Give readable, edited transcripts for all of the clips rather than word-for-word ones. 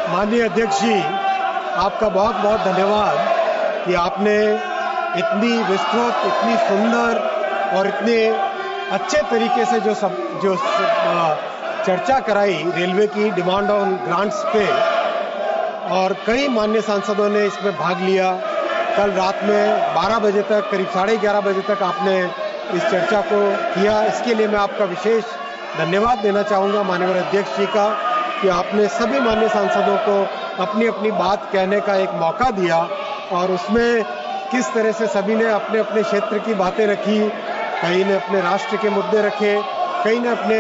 माननीय अध्यक्ष जी, आपका बहुत बहुत धन्यवाद कि आपने इतनी विस्तृत, इतनी सुंदर और इतने अच्छे तरीके से जो चर्चा कराई रेलवे की डिमांड ऑन ग्रांट्स पे, और कई माननीय सांसदों ने इसमें भाग लिया। कल रात में 12 बजे तक, करीब 11:30 बजे तक आपने इस चर्चा को किया। इसके लिए मैं आपका विशेष धन्यवाद देना चाहूँगा माननीय अध्यक्ष जी का कि आपने सभी माननीय सांसदों को अपनी अपनी बात कहने का एक मौका दिया, और उसमें किस तरह से सभी ने अपने अपने क्षेत्र की बातें रखी। कई ने अपने राष्ट्र के मुद्दे रखे, कई ने अपने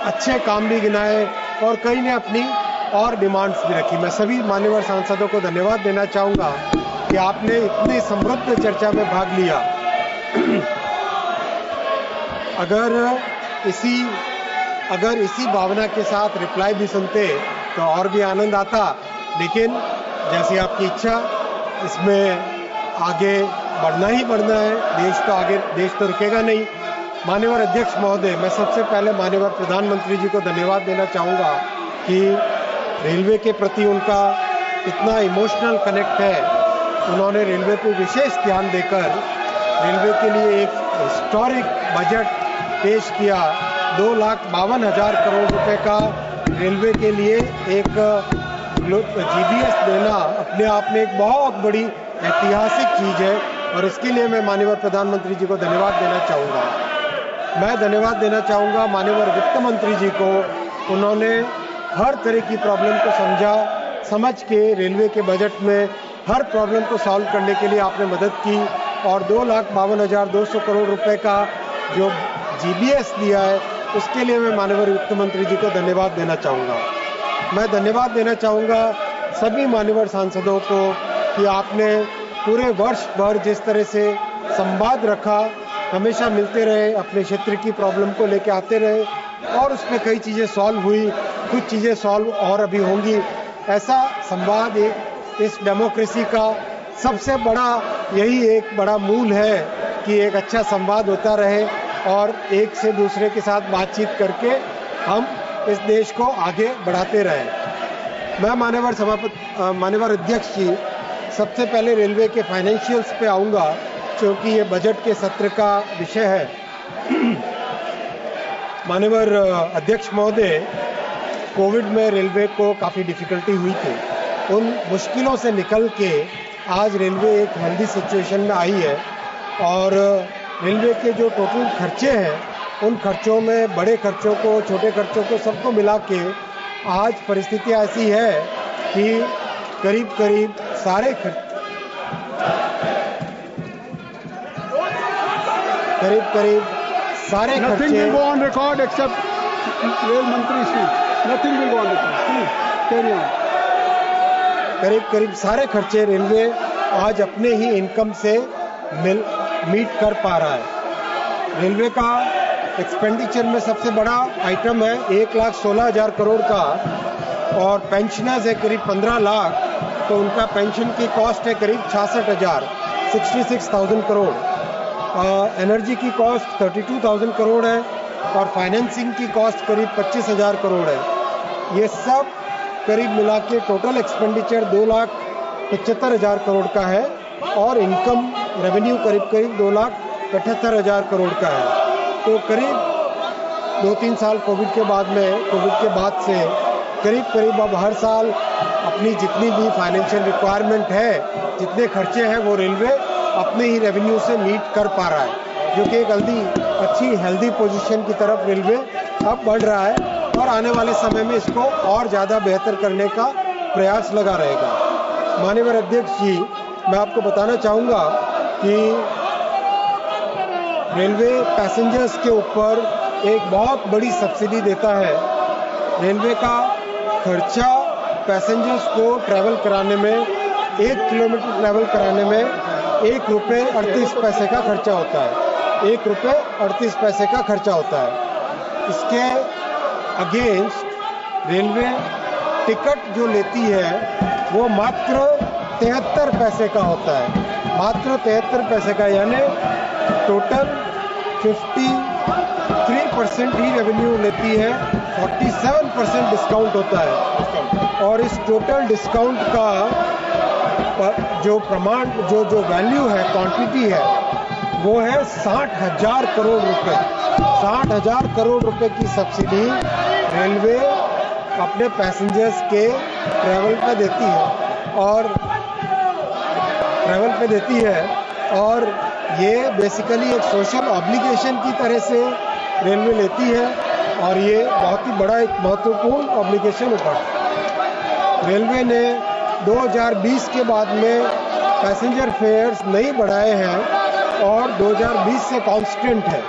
अच्छे काम भी गिनाए, और कई ने अपनी और डिमांड्स भी रखी। मैं सभी मान्यवर सांसदों को धन्यवाद देना चाहूँगा कि आपने इतनी समृद्ध चर्चा में भाग लिया। अगर इसी भावना के साथ रिप्लाई भी सुनते तो और भी आनंद आता, लेकिन जैसी आपकी इच्छा, इसमें आगे बढ़ना ही बढ़ना है। देश तो रुकेगा नहीं। माननीय अध्यक्ष महोदय, मैं सबसे पहले माननीय प्रधानमंत्री जी को धन्यवाद देना चाहूँगा कि रेलवे के प्रति उनका इतना इमोशनल कनेक्ट है। उन्होंने रेलवे को विशेष ध्यान देकर रेलवे के लिए एक हिस्टोरिक बजट पेश किया। 2,52,000 करोड़ रुपए का रेलवे के लिए एक जीबीएस देना अपने आप में एक बहुत बड़ी ऐतिहासिक चीज है, और इसके लिए मैं माननीय प्रधानमंत्री जी को धन्यवाद देना चाहूँगा। मैं धन्यवाद देना चाहूँगा माननीय वित्त मंत्री जी को। उन्होंने हर तरह की प्रॉब्लम को समझ के रेलवे के बजट में हर प्रॉब्लम को सॉल्व करने के लिए आपने मदद की, और 2,52,200 करोड़ रुपए का जो जीबीएस दिया है, उसके लिए मैं माननीय वित्त मंत्री जी को धन्यवाद देना चाहूँगा। मैं धन्यवाद देना चाहूँगा सभी मान्यवर सांसदों को कि आपने पूरे वर्ष भर जिस तरह से संवाद रखा, हमेशा मिलते रहे, अपने क्षेत्र की प्रॉब्लम को लेकर आते रहे, और उसमें कई चीज़ें सॉल्व हुई, कुछ चीज़ें सॉल्व और अभी होंगी। ऐसा संवाद इस डेमोक्रेसी का सबसे बड़ा यही एक बड़ा मूल है कि एक अच्छा संवाद होता रहे, और एक से दूसरे के साथ बातचीत करके हम इस देश को आगे बढ़ाते रहें। मैं माननीय अध्यक्ष जी, सबसे पहले रेलवे के फाइनेंशियल्स पे आऊँगा, क्योंकि ये बजट के सत्र का विषय है। माननीय अध्यक्ष महोदय, कोविड में रेलवे को काफ़ी डिफिकल्टी हुई थी। उन मुश्किलों से निकल के आज रेलवे एक हेल्दी सिचुएशन में आई है, और रेलवे के जो टोटल खर्चे हैं, उन खर्चों में बड़े खर्चों को, छोटे खर्चों को, सबको मिला के आज परिस्थिति ऐसी है कि करीब सारे खर्चे will go on record except rail मंत्री speech. Nothing will go on record. Please carry on. करीब सारे खर्चे रेलवे आज अपने ही इनकम से मीट कर पा रहा है। रेलवे का एक्सपेंडिचर में सबसे बड़ा आइटम है 1,16,000 करोड़ का, और पेंशनर्स है करीब 15 लाख, तो उनका पेंशन की कॉस्ट है करीब 66,000, 66,000 करोड़। एनर्जी की कॉस्ट 32,000 करोड़ है, और फाइनेंसिंग की कॉस्ट करीब 25,000 करोड़ है। ये सब करीब मिला के टोटल एक्सपेंडिचर 2,75,000 करोड़ का है, और इनकम रेवेन्यू करीब 2,78,000 करोड़ का है। तो करीब 2-3 साल कोविड के बाद से करीब अब हर साल अपनी जितनी भी फाइनेंशियल रिक्वायरमेंट है, जितने खर्चे हैं, वो रेलवे अपने ही रेवेन्यू से मीट कर पा रहा है, जो कि एक अच्छी हेल्दी पोजीशन की तरफ रेलवे अब बढ़ रहा है, और आने वाले समय में इसको और ज़्यादा बेहतर करने का प्रयास लगा रहेगा। माननीय अध्यक्ष जी, मैं आपको बताना चाहूँगा कि रेलवे पैसेंजर्स के ऊपर एक बहुत बड़ी सब्सिडी देता है। रेलवे का खर्चा पैसेंजर्स को ट्रैवल कराने में, 1 किलोमीटर ट्रैवल कराने में ₹1.38 का खर्चा होता है। ₹1.38 का खर्चा होता है। इसके अगेंस्ट रेलवे टिकट जो लेती है वो मात्र 73 पैसे का होता है, मात्र 73 पैसे का, यानी टोटल 53% ही रेवेन्यू लेती है, 47% डिस्काउंट होता है। और इस टोटल डिस्काउंट का जो प्रमाण जो वैल्यू है, क्वांटिटी है, वो है 60,000 करोड़ रुपए। 60,000 करोड़ रुपए की सब्सिडी रेलवे अपने पैसेंजर्स के ट्रैवल पे देती है और ये बेसिकली एक सोशल ऑब्लिगेशन की तरह से रेलवे लेती है और ये बहुत ही बड़ा एक महत्वपूर्ण ऑब्लिगेशन होता है। रेलवे ने 2020 के बाद में पैसेंजर फेयर्स नहीं बढ़ाए हैं और 2020 से कांस्टेंट है।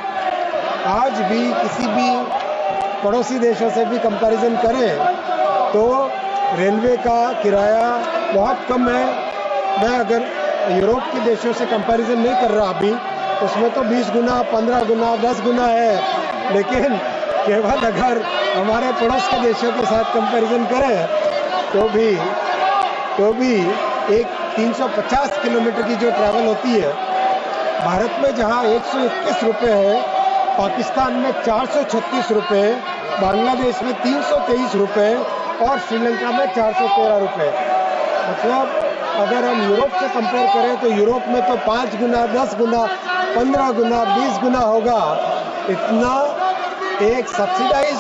आज भी किसी भी पड़ोसी देशों से भी कंपैरिजन करें तो रेलवे का किराया बहुत कम है। मैं अगर यूरोप के देशों से कंपैरिजन नहीं कर रहा अभी, उसमें तो 20 गुना, 15 गुना, 10 गुना है, लेकिन केवल अगर हमारे पड़ोस के देशों के साथ कंपैरिजन करें तो भी एक 350 किलोमीटर की जो ट्रैवल होती है, भारत में जहां 121 रुपये है, पाकिस्तान में 436 रुपये, बांग्लादेश में 323 रुपये और श्रीलंका में 413 रुपये। मतलब अगर हम यूरोप से कंपेयर करें तो यूरोप में तो 5 गुना, 10 गुना, 15 गुना, 20 गुना होगा। इतना एक सब्सिडाइज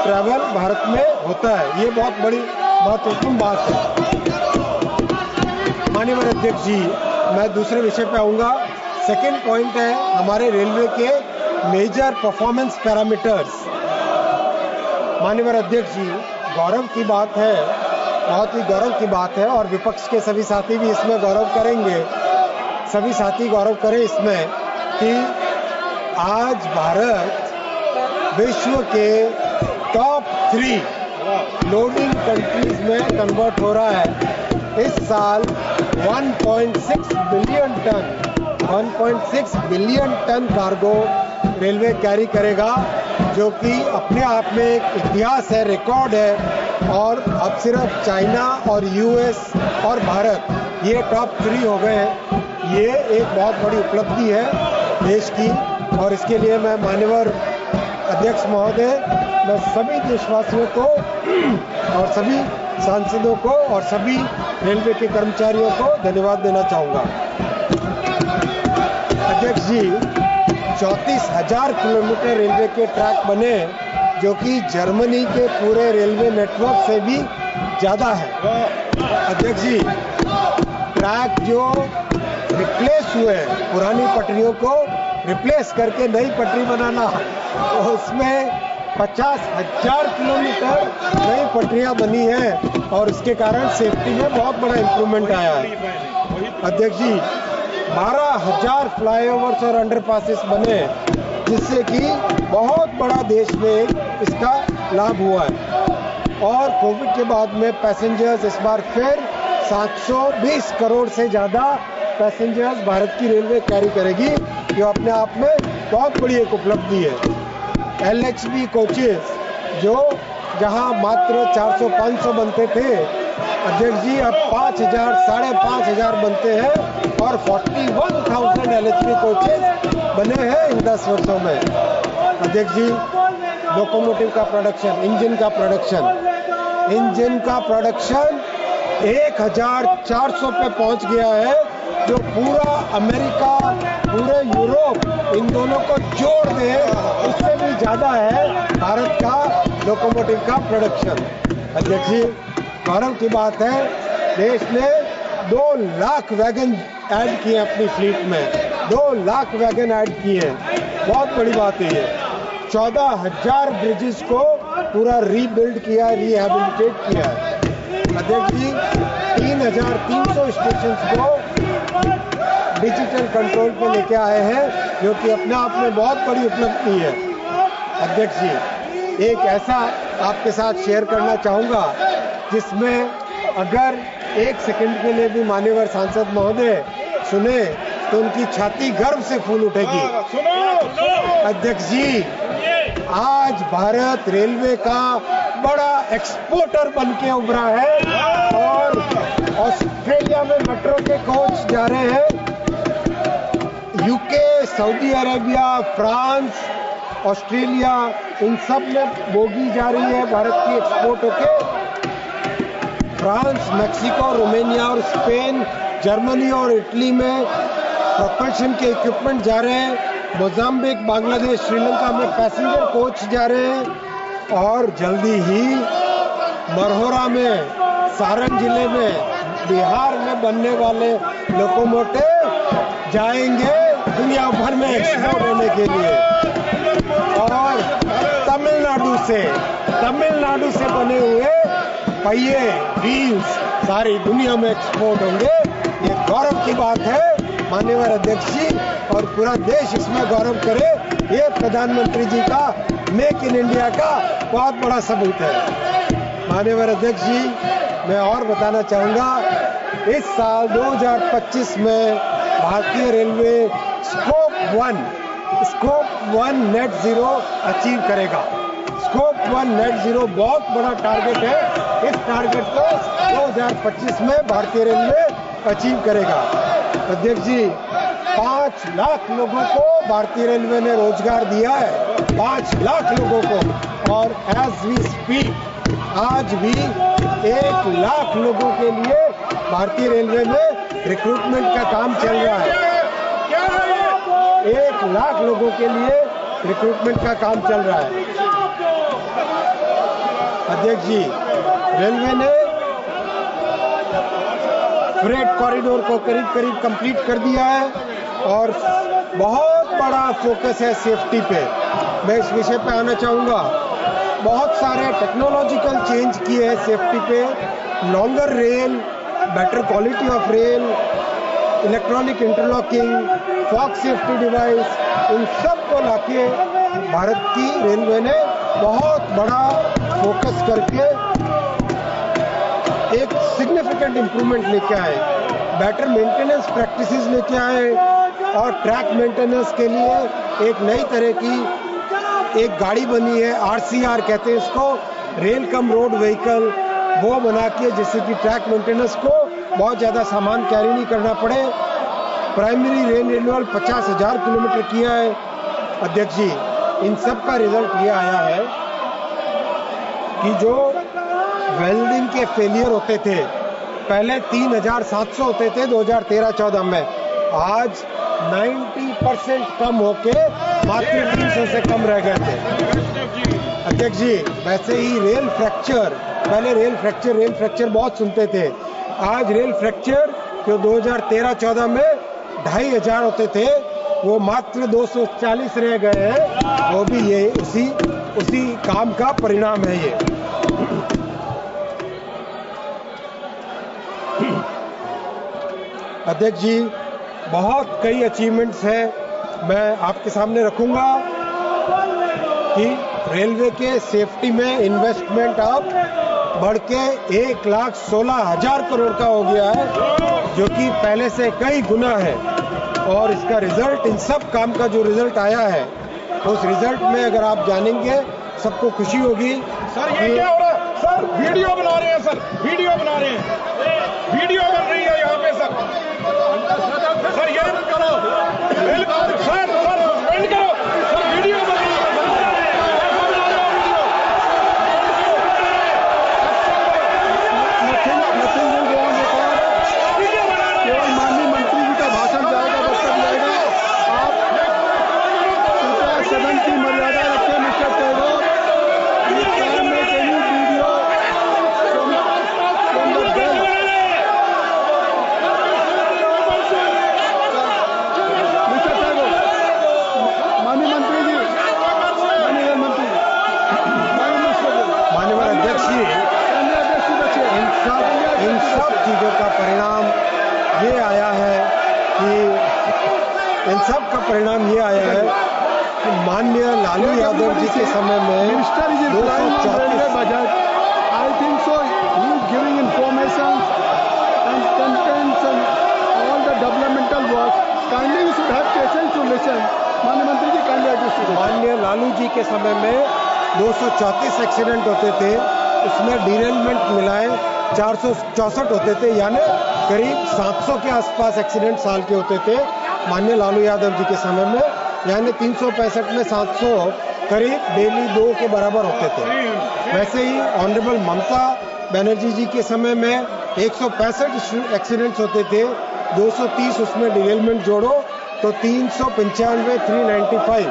ट्रैवल भारत में होता है। ये बहुत बड़ी महत्वपूर्ण बात है। माननीय अध्यक्ष जी, मैं दूसरे विषय पे आऊँगा। सेकेंड पॉइंट है हमारे रेलवे के मेजर परफॉर्मेंस पैरामीटर्स। माननीय अध्यक्ष जी, गौरव की बात है, बहुत ही गौरव की बात है और विपक्ष के सभी साथी भी इसमें गौरव करेंगे, सभी साथी गौरव करें इसमें कि आज भारत विश्व के टॉप 3 लोडिंग कंट्रीज में कन्वर्ट हो रहा है। इस साल 1.6 billion ton cargo railway carry करेगा, जो कि अपने आप में एक इतिहास है, रिकॉर्ड है। और अब सिर्फ चाइना और यूएस और भारत ये टॉप 3 हो गए हैं। ये एक बहुत बड़ी उपलब्धि है देश की और इसके लिए मैं माननीय अध्यक्ष महोदय, मैं सभी देशवासियों को और सभी सांसदों को और सभी रेलवे के कर्मचारियों को धन्यवाद देना चाहूँगा। अध्यक्ष जी, 34,000 किलोमीटर रेलवे के ट्रैक बने, जो कि जर्मनी के पूरे रेलवे नेटवर्क से भी ज़्यादा है। अध्यक्ष जी, ट्रैक जो रिप्लेस हुए, पुरानी पटरियों को रिप्लेस करके नई पटरी बनाना, तो उसमें 50,000 किलोमीटर नई पटरियां बनी हैं और उसके कारण सेफ्टी में बहुत बड़ा इम्प्रूवमेंट आया है। अध्यक्ष जी, 12,000 फ्लाईओवर्स और अंडरपासेस बने, जिससे कि बहुत बड़ा देश में इसका लाभ हुआ है। और कोविड के बाद में पैसेंजर्स इस बार फिर 720 करोड़ से ज़्यादा पैसेंजर्स भारत की रेलवे कैरी करेगी, जो अपने आप में बहुत बड़ी एक उपलब्धि है। LHB कोचेस जो जहां मात्र 400-500 बनते थे, अध्यक्ष जी अब 5,000, 5,500 बनते हैं और 41,000 LHB कोचेस बने हैं इन 10 वर्षों में। अध्यक्ष जी, लोकोमोटिव का प्रोडक्शन, इंजन का प्रोडक्शन 1,400 पे पहुंच गया है, जो पूरा अमेरिका, पूरे यूरोप, इन दोनों को जोड़ दे उससे भी ज़्यादा है भारत का लोकोमोटिव का प्रोडक्शन। अध्यक्ष जी, गौरव की बात है, देश ने 2 लाख वैगन ऐड किए अपनी फ्लीट में, 2 लाख वैगन ऐड किए, बहुत बड़ी बात है ये। 14,000 ब्रिजेस को पूरा रीबिल्ड किया, रिहेबिलिटेट किया है। अध्यक्ष जी, 3,300 स्टेशन को डिजिटल कंट्रोल पे लेके आए हैं, जो कि अपने आप में बहुत बड़ी उपलब्धि है। अध्यक्ष जी, एक ऐसा आपके साथ शेयर करना चाहूँगा जिसमें अगर 1 सेकंड के लिए भी माननीय सांसद महोदय सुने तो उनकी छाती गर्व से फूल उठेगी। अध्यक्ष जी, आज भारत रेलवे का बड़ा एक्सपोर्टर बन के उभरा है और ऑस्ट्रेलिया में मेट्रो के कोच जा रहे हैं, UK, Saudi Arabia, France, Australia, इन सब में बोगी जा रही है भारत की एक्सपोर्ट होके। फ्रांस, मैक्सिको, रोमानिया और स्पेन, जर्मनी और इटली में प्रोपल्शन के इक्विपमेंट जा रहे हैं। मोजाम्बिक, बांग्लादेश, श्रीलंका में पैसेंजर कोच जा रहे हैं और जल्दी ही मरहोरा में, सारण जिले में, बिहार में बनने वाले लोकोमोटिव जाएंगे दुनिया भर में एक्सपोर्ट होने के लिए। और तमिलनाडु से बने हुए पहिए, व्हील्स सारी दुनिया में एक्सपोर्ट होंगे। ये गौरव की बात है माननीय अध्यक्ष जी, और पूरा देश इसमें गौरव करे। ये प्रधानमंत्री जी का मेक इन इंडिया का बहुत बड़ा सबूत है। माननीय अध्यक्ष जी, मैं और बताना चाहूँगा, इस साल 2025 में भारतीय railway scope 1 net zero achieve करेगा। स्कोप 1 नेट जीरो बहुत बड़ा टारगेट है। इस टारगेट को 2025 में भारतीय रेलवे अचीव करेगा। अध्यक्ष जी, 5 लाख लोगों को भारतीय रेलवे ने रोजगार दिया है, 5 लाख लोगों को। और एज वी स्पीक आज भी 1 लाख लोगों के लिए भारतीय रेलवे में रिक्रूटमेंट का काम चल रहा है। 1 लाख लोगों के लिए रिक्रूटमेंट का काम चल रहा है। अध्यक्ष जी, रेलवे ने फ्रेट कॉरिडोर को करीब कंप्लीट कर दिया है और बहुत बड़ा फोकस है सेफ्टी पे। मैं इस विषय पे आना चाहूँगा। बहुत सारे टेक्नोलॉजिकल चेंज किए हैं सेफ्टी पे, longer rail, better quality of rail, electronic interlocking, fog safety device, इन सब को लाके भारत की रेलवे ने बहुत बड़ा फोकस करके एक सिग्निफिकेंट इंप्रूवमेंट लेके आए। बेटर मेंटेनेंस प्रैक्टिसेस लेके आए और ट्रैक मेंटेनेंस के लिए एक नई तरह की एक गाड़ी बनी है, RCR कहते हैं इसको, रेल कम रोड व्हीकल, वो बना के जिससे कि ट्रैक मेंटेनेंस को बहुत ज़्यादा सामान कैरी नहीं करना पड़े। प्राइमरी रेल रिन्यूअल 50,000 किलोमीटर किया है। अध्यक्ष जी, इन सब का रिजल्ट ये आया है कि जो वेल्डिंग के फेलियर होते थे, पहले 3,700 होते थे 2013-14 में, आज 90% कम होके मात्र 300 से कम रह गए थे। अध्यक्ष जी, वैसे ही रेल फ्रैक्चर, पहले रेल फ्रैक्चर बहुत सुनते थे, आज रेल फ्रैक्चर जो 2013-14 में 2,500 होते थे, वो मात्र 240 रह गए हैं। वो भी ये उसी काम का परिणाम है ये। अध्यक्ष जी, बहुत कई अचीवमेंट्स हैं, मैं आपके सामने रखूंगा कि रेलवे के सेफ्टी में इन्वेस्टमेंट अब बढ़ के 1,16,000 करोड़ का हो गया है, जो कि पहले से कई गुना है। और इसका रिजल्ट, इन सब काम का जो रिजल्ट आया है, उस रिजल्ट में अगर आप जानेंगे सबको खुशी होगी। सर ये क्या हो रहा है? सर वीडियो बना रहे हैं, सर वीडियो बना रहे हैं, वीडियो बन रही है यहाँ पे सर। सर ये करो, सर सस्पेंड करो, सर वीडियो बन रही है। केवल माननीय मंत्री जी का भाषण जाएगा, वक्तव्य जाएगा। आप कृपया सदन की मर्यादा रखें। Mister Tagore, you can make any video from the bell. Mister Tagore, माननीय मंत्री जी, माननीय अध्यक्ष जी, इन सब चीजों का परिणाम ये आया है कि माननीय लालू यादव जी के समय में minister is railway budget. I think so he is giving information and contents and all the developmental work. Kindly you should have patience to listen. माननीय मंत्री जी, काइंडली एड्रेस। माननीय लालू जी के समय में 234 एक्सीडेंट होते थे, उसमें डिरेलमेंट मिलाए 464 होते थे, यानी करीब 700 के आसपास एक्सीडेंट साल के होते थे माननीय लालू यादव जी के समय में, यानी 365 में 700 करीब डेली 2 के बराबर होते थे। वैसे ही ऑनरेबल ममता बनर्जी जी के समय में 165 एक्सीडेंट्स होते थे, 230 उसमें डिरेलमेंट जोड़ो तो 395, 395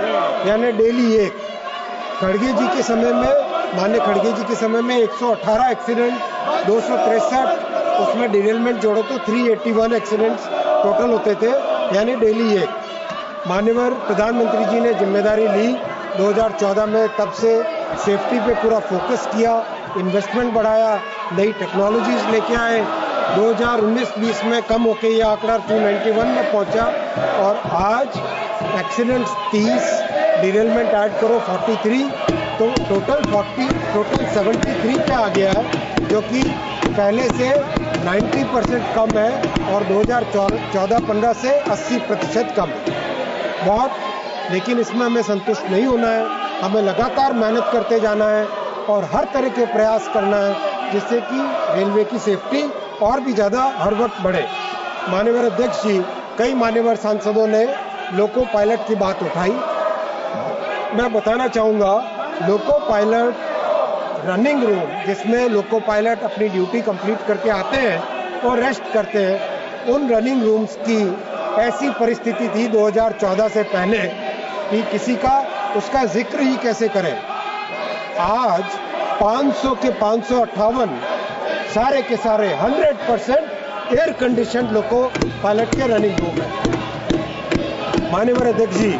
यानी डेली एक। खड़गे जी के समय में, माननीय खड़गे जी के समय में 118 एक्सीडेंट, 263 उसमें डिरेलमेंट जोड़ो तो 381 एक्सीडेंट्स टोटल होते थे, यानी डेली एक। माननीय प्रधानमंत्री जी ने जिम्मेदारी ली 2014 में, तब से सेफ्टी पे पूरा फोकस किया, इन्वेस्टमेंट बढ़ाया, नई टेक्नोलॉजीज लेके आए। 2019-20 में कम होकर ये आंकड़ा 291 में पहुंचा और आज एक्सीडेंट्स 30, डिरेलमेंट ऐड करो 43, तो टोटल 73 पे आ गया है, जो कि पहले से 90% कम है और 2014-15 से 80% कम है। बहुत, लेकिन इसमें हमें संतुष्ट नहीं होना है, हमें लगातार मेहनत करते जाना है और हर तरह के प्रयास करना है जिससे कि रेलवे की सेफ्टी और भी ज़्यादा हर वक्त बढ़े। माननीय अध्यक्ष जी, कई मान्यवर सांसदों ने लोको पायलट की बात उठाई। मैं बताना चाहूँगा, लोको पायलट रनिंग रूम, जिसमें लोको पायलट अपनी ड्यूटी कंप्लीट करके आते हैं और रेस्ट करते हैं, उन रनिंग रूम्स की ऐसी परिस्थिति थी 2014 से पहले कि किसी का उसका जिक्र ही कैसे करें। आज 500 के 558 सारे के सारे 100% एयर कंडीशन लोको पायलट के रनिंग रूम है। माननीय अध्यक्ष जी,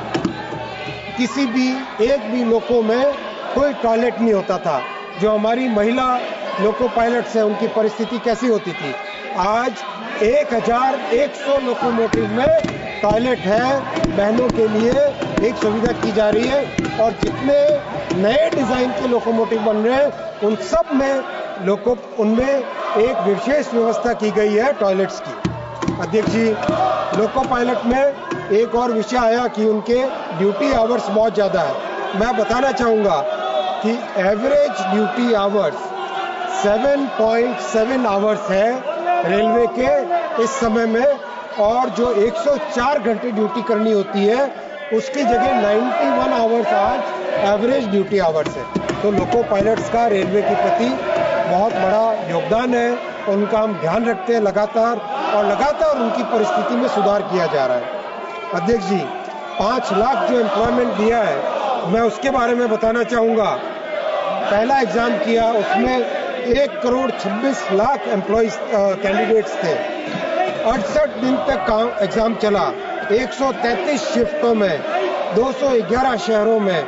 किसी भी एक भी लोको में कोई टॉयलेट नहीं होता था। जो हमारी महिला लोको पायलट्स हैं, उनकी परिस्थिति कैसी होती थी। आज 1100 लोकोमोटिव में टॉयलेट है, बहनों के लिए एक सुविधा की जा रही है और जितने नए डिजाइन के लोकोमोटिव बन रहे हैं, उन सब में उनमें एक विशेष व्यवस्था की गई है टॉयलेट्स की। अध्यक्ष जी, लोको पायलट में एक और विषय आया कि उनके ड्यूटी आवर्स बहुत ज़्यादा है। मैं बताना चाहूँगा कि एवरेज ड्यूटी आवर्स 7.7 आवर्स है रेलवे के इस समय में, और जो 104 घंटे ड्यूटी करनी होती है उसकी जगह 91 आवर्स आज एवरेज ड्यूटी आवर्स है। तो लोको पायलट्स का रेलवे के प्रति बहुत बड़ा योगदान है, उनका हम ध्यान रखते हैं लगातार, और लगातार उनकी परिस्थिति में सुधार किया जा रहा है। अध्यक्ष जी, 5 लाख जो एम्प्लॉयमेंट दिया है, मैं उसके बारे में बताना चाहूँगा। पहला एग्जाम किया, उसमें 1,26,00,000 एम्प्लॉइज कैंडिडेट्स थे। 68 दिन तक एग्जाम चला, 133 शिफ्टों में, 211 शहरों में,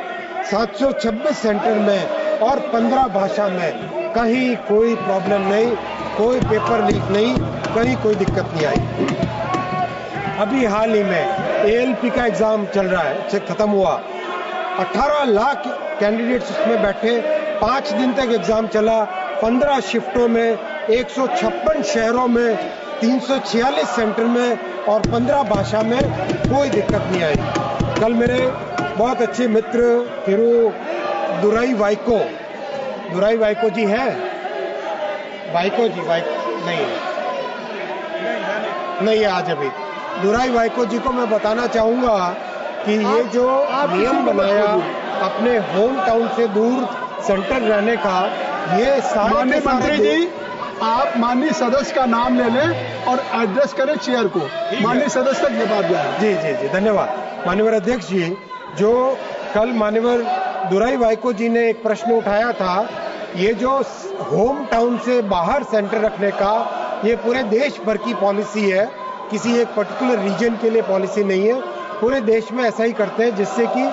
726 सेंटर में और 15 भाषा में। कहीं कोई प्रॉब्लम नहीं, कोई पेपर लीक नहीं, कहीं कोई दिक्कत नहीं आई। अभी हाल ही में ALP का एग्जाम चल रहा है, खत्म हुआ, 18 लाख कैंडिडेट्स उसमें बैठे, 5 दिन तक एग्जाम चला, 15 शिफ्टों में, 156 शहरों में, 346 सेंटर में और 15 भाषा में, कोई दिक्कत नहीं आई। कल मेरे बहुत अच्छे मित्र दुराई वाइको जी हैं, वाइको जी नहीं है आज अभी। दुराई वाइको जी को मैं बताना चाहूँगा कि ये जो नियम बनाया अपने होम टाउन से दूर सेंटर रहने का, ये सारे माननीय मंत्री जी, आप माननीय सदस्य का नाम ले लें और एड्रेस करें चेयर को। माननीय सदस्य तक ये बात जाए। जी, धन्यवाद। माननीय अध्यक्ष जी, जो कल माननीय दुराई वाइको जी ने एक प्रश्न उठाया था, ये जो होम टाउन से बाहर सेंटर रखने का, ये पूरे देश भर की पॉलिसी है, किसी एक पर्टिकुलर रीजन के लिए पॉलिसी नहीं है। पूरे देश में ऐसा ही करते हैं जिससे कि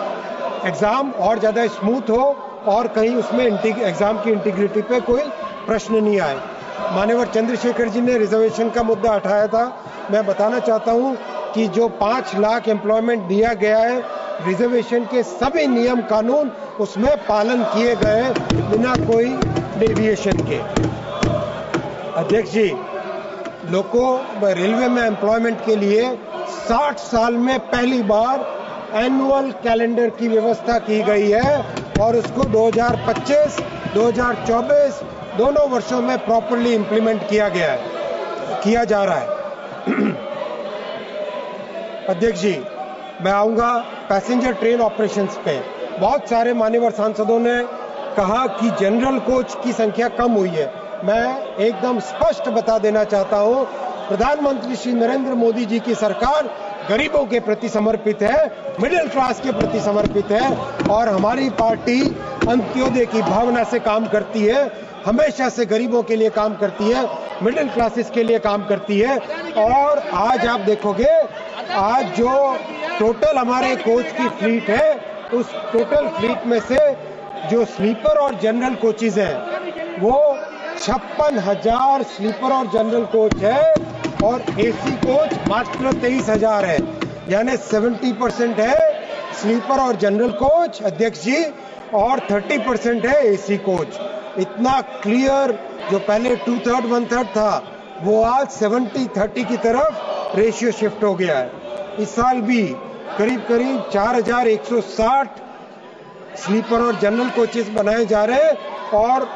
एग्जाम और ज़्यादा स्मूथ हो और कहीं उसमें एग्जाम की इंटीग्रिटी पे कोई प्रश्न नहीं आए। माननीय चंद्रशेखर जी ने रिजर्वेशन का मुद्दा उठाया था। मैं बताना चाहता हूं कि जो 5 लाख एम्प्लॉयमेंट दिया गया है, रिजर्वेशन के सभी नियम कानून उसमें पालन किए गए बिना कोई डेविएशन के। अध्यक्ष जी, रेलवे में एम्प्लॉयमेंट के लिए 60 साल में पहली बार एनुअल कैलेंडर की व्यवस्था की गई है और उसको 2025, 2024 दोनों वर्षों में प्रॉपर्ली इंप्लीमेंट किया जा रहा है। अध्यक्ष जी, मैं आऊंगा पैसेंजर ट्रेन ऑपरेशंस पे। बहुत सारे मान्यवर सांसदों ने कहा कि जनरल कोच की संख्या कम हुई है। मैं एकदम स्पष्ट बता देना चाहता हूं, प्रधानमंत्री श्री नरेंद्र मोदी जी की सरकार गरीबों के प्रति समर्पित है, मिडिल क्लास के प्रति समर्पित है और हमारी पार्टी अंत्योदय की भावना से काम करती है, हमेशा से गरीबों के लिए काम करती है, मिडिल क्लासेस के लिए काम करती है। और आज आप देखोगे, आज जो टोटल हमारे कोच की फ्लीट है, उस टोटल फ्लीट में से जो स्लीपर और जनरल कोचेज हैं वो 56,000 स्लीपर और जनरल कोच है और एसी कोच मात्र 23,000 है, यानी 70% है स्लीपर और जनरल कोच अध्यक्ष जी और 30% है एसी कोच। इतना क्लियर, जो पहले 2/3 1/3 था वो आज 70-30 की तरफ रेशियो शिफ्ट हो गया है। इस साल भी करीब 4,160 स्लीपर और जनरल कोचेस बनाए जा रहे हैं और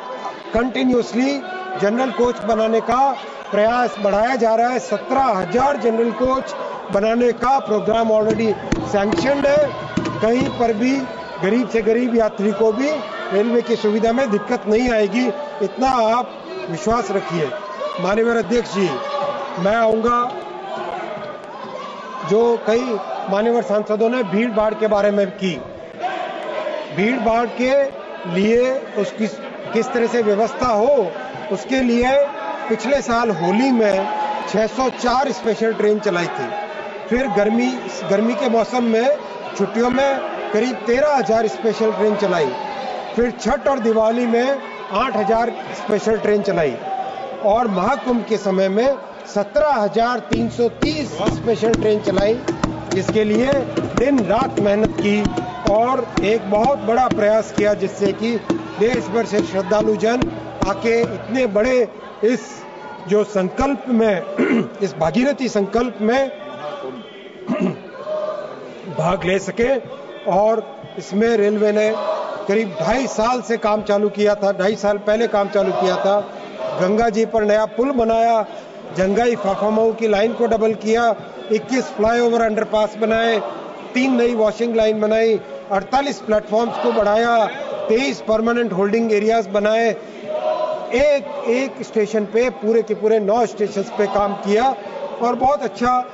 कंटिन्यूसली जनरल कोच बनाने का प्रयास बढ़ाया जा रहा है। 17,000 जनरल कोच बनाने का प्रोग्राम ऑलरेडी सैंक्शनड है। कहीं पर भी गरीब से गरीब यात्री को भी रेलवे की सुविधा में दिक्कत नहीं आएगी, इतना आप विश्वास रखिए। माननीय अध्यक्ष जी, मैं आऊंगा, जो कई मान्यवर सांसदों ने भीड़ भाड़ के बारे में की, भीड़ भाड़ के लिए उसकी किस तरह से व्यवस्था हो, उसके लिए पिछले साल होली में 604 स्पेशल ट्रेन चलाई थी। फिर गर्मी के मौसम में छुट्टियों में करीब 13,000 स्पेशल ट्रेन चलाई। फिर छठ और दिवाली में 8,000 स्पेशल ट्रेन चलाई और महाकुंभ के समय में 17,330 स्पेशल ट्रेन चलाई, जिसके लिए दिन रात मेहनत की और एक बहुत बड़ा प्रयास किया, जिससे कि देश भर से श्रद्धालु जन आके इतने बड़े इस जो संकल्प में, इस भागीरथी संकल्प में भाग ले सके। और इसमें रेलवे ने करीब 2.5 साल से काम चालू किया था, 2.5 साल पहले काम चालू किया था। गंगा जी पर नया पुल बनाया, जंगाई फाफामऊ की लाइन को डबल किया, 21 फ्लाईओवर अंडरपास बनाए, 3 नई वॉशिंग लाइन बनाई, 48 प्लेटफॉर्म्स को बढ़ाया, 23 परमानेंट होल्डिंग एरियाज बनाए, एक स्टेशन पे पूरे के पूरे 9 स्टेशन पे काम किया और बहुत अच्छा।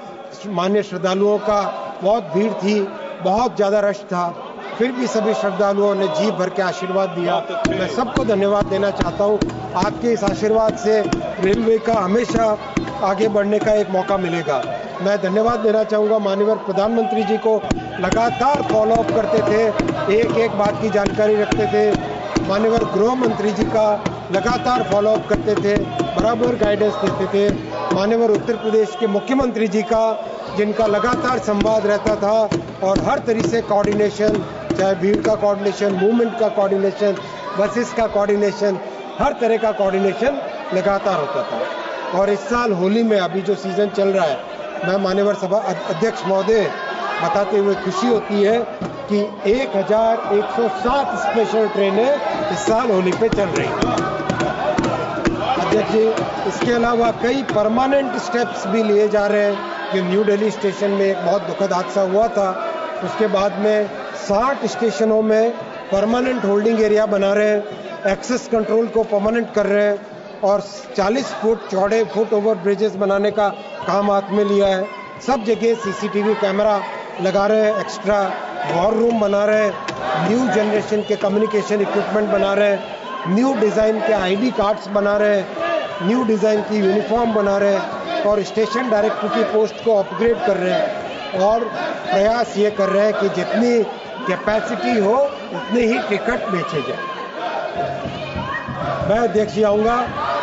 मान्य श्रद्धालुओं का बहुत भीड़ थी, बहुत ज्यादा रश था, फिर भी सभी श्रद्धालुओं ने जी भर के आशीर्वाद दिया। मैं सबको धन्यवाद देना चाहता हूँ। आपके इस आशीर्वाद से रेलवे का हमेशा आगे बढ़ने का एक मौका मिलेगा। मैं धन्यवाद देना चाहूँगा माननीय प्रधानमंत्री जी को, लगातार फॉलोअप करते थे, एक एक बात की जानकारी रखते थे। माननीय गृह मंत्री जी का लगातार फॉलोअप करते थे, बराबर गाइडेंस देते थे। माननीय उत्तर प्रदेश के मुख्यमंत्री जी का, जिनका लगातार संवाद रहता था और हर तरह से कोऑर्डिनेशन, चाहे भीड़ का कोऑर्डिनेशन, मूवमेंट का कोऑर्डिनेशन, बसेस का कोऑर्डिनेशन, हर तरह का कोऑर्डिनेशन लगातार होता था। और इस साल होली में अभी जो सीजन चल रहा है, मैं माननीय सभा अध्यक्ष महोदय बताते हुए खुशी होती है कि 1,107 स्पेशल ट्रेनें इस साल होली पे चल रही हैं। अध्यक्ष जी, इसके अलावा कई परमानेंट स्टेप्स भी लिए जा रहे हैं। कि न्यू दिल्ली स्टेशन में एक बहुत दुखद हादसा हुआ था, उसके बाद में 60 स्टेशनों में परमानेंट होल्डिंग एरिया बना रहे हैं, एक्सेस कंट्रोल को परमानेंट कर रहे हैं और 40 फुट चौड़े फुट ओवर ब्रिजेस बनाने का काम हाथ में लिया है। सब जगह सीसीटीवी कैमरा लगा रहे हैं, एक्स्ट्रा वॉर रूम बना रहे हैं, न्यू जनरेशन के कम्युनिकेशन इक्विपमेंट बना रहे हैं, न्यू डिज़ाइन के आईडी कार्ड्स बना रहे हैं, न्यू डिज़ाइन की यूनिफॉर्म बना रहे हैं और स्टेशन डायरेक्टर की पोस्ट को अपग्रेड कर रहे हैं और प्रयास ये कर रहे हैं कि जितनी कैपेसिटी हो उतने ही टिकट बेचे जाए। मैं अध्यक्ष जी आऊँगा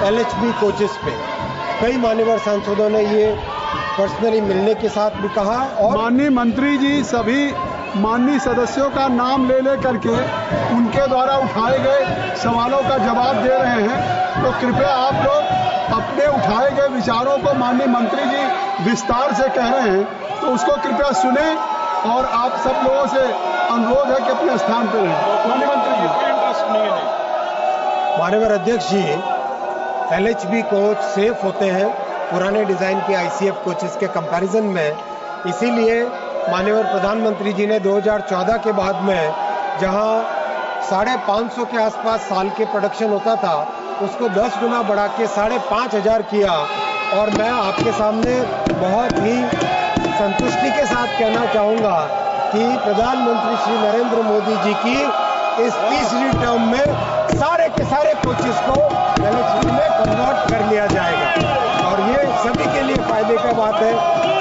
LHB कोचेस पे। कई मान्यवर सांसदों ने ये पर्सनली मिलने के साथ भी कहा और माननीय मंत्री जी सभी माननीय सदस्यों का नाम ले करके उनके द्वारा उठाए गए सवालों का जवाब दे रहे हैं, तो कृपया आप लोग अपने उठाए गए विचारों को माननीय मंत्री जी विस्तार से कह रहे हैं, तो उसको कृपया सुने और आप सब लोगों से अनुरोध है कि अपने स्थान पर रहें। माननीय मंत्री जी। माननीय अध्यक्ष जी, LHB कोच सेफ होते हैं पुराने डिजाइन के ICF कोचेस के कंपैरिजन में, इसीलिए माननीय प्रधानमंत्री जी ने 2014 के बाद में जहां 550 के आसपास साल के प्रोडक्शन होता था, उसको 10 गुना बढ़ा के 5,500 किया। और मैं आपके सामने बहुत ही संतुष्टि के साथ कहना चाहूँगा कि प्रधानमंत्री श्री नरेंद्र मोदी जी की इस तीसरी टर्म में सारे के सारे कोचेस को एलएचबी में कन्वर्ट कर लिया जाएगा और ये सभी के लिए फायदे का बात है,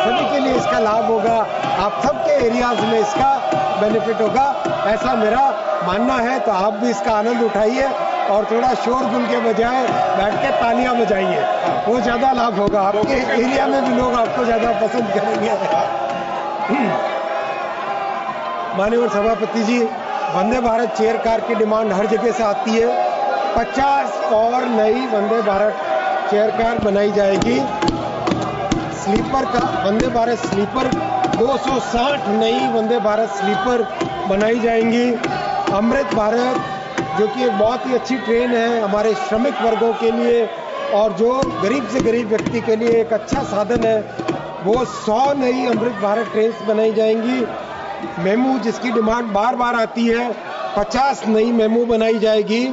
सभी के लिए इसका लाभ होगा, आप सबके एरियाज में इसका बेनिफिट होगा, ऐसा मेरा मानना है। तो आप भी इसका आनंद उठाइए और थोड़ा शोरगुल के बजाय बैठ के तालियां बजाइए, वो ज्यादा लाभ होगा, आपके एरिया में भी लोग आपको ज्यादा पसंद करेंगे। माननीय सभापति जी, वंदे भारत चेयर कार की डिमांड हर जगह से आती है। 50 और नई वंदे भारत चेयर कार बनाई जाएगी। स्लीपर का वंदे भारत स्लीपर 260 नई वंदे भारत स्लीपर बनाई जाएंगी। अमृत भारत जो कि एक बहुत ही अच्छी ट्रेन है हमारे श्रमिक वर्गों के लिए और जो गरीब से गरीब व्यक्ति के लिए एक अच्छा साधन है, वो 100 नई अमृत भारत ट्रेन बनाई जाएंगी। मेमू जिसकी डिमांड बार बार आती है, 50 नई मेमू बनाई जाएगी।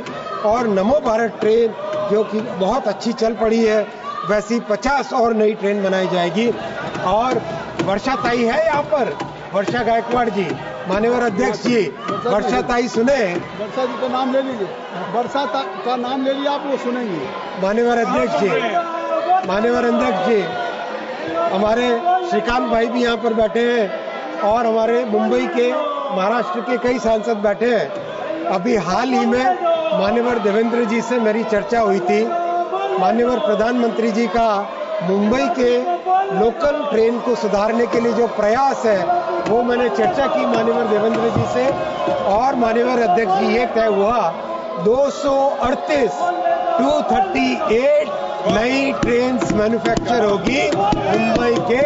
और नमो भारत ट्रेन जो कि बहुत अच्छी चल पड़ी है, वैसी 50 और नई ट्रेन बनाई जाएगी। और वर्षा ताई है यहाँ पर, वर्षा गायकवाड़ जी, माननीय अध्यक्ष जी, वर्षा ताई सुने, वर्षा जी का नाम ले लीजिए, वर्षा का नाम ले लिया आप, वो सुनेंगे। माननीय अध्यक्ष जी, माननीय अध्यक्ष जी, हमारे श्रीकांत भाई भी यहाँ पर बैठे हैं और हमारे मुंबई के, महाराष्ट्र के कई सांसद बैठे हैं। अभी हाल ही में माननीय देवेंद्र जी से मेरी चर्चा हुई थी। माननीय प्रधानमंत्री जी का मुंबई के लोकल ट्रेन को सुधारने के लिए जो प्रयास है, वो मैंने चर्चा की माननीय देवेंद्र जी से और माननीय अध्यक्ष जी ये तय हुआ 238 नई ट्रेन मैन्युफैक्चर होगी मुंबई के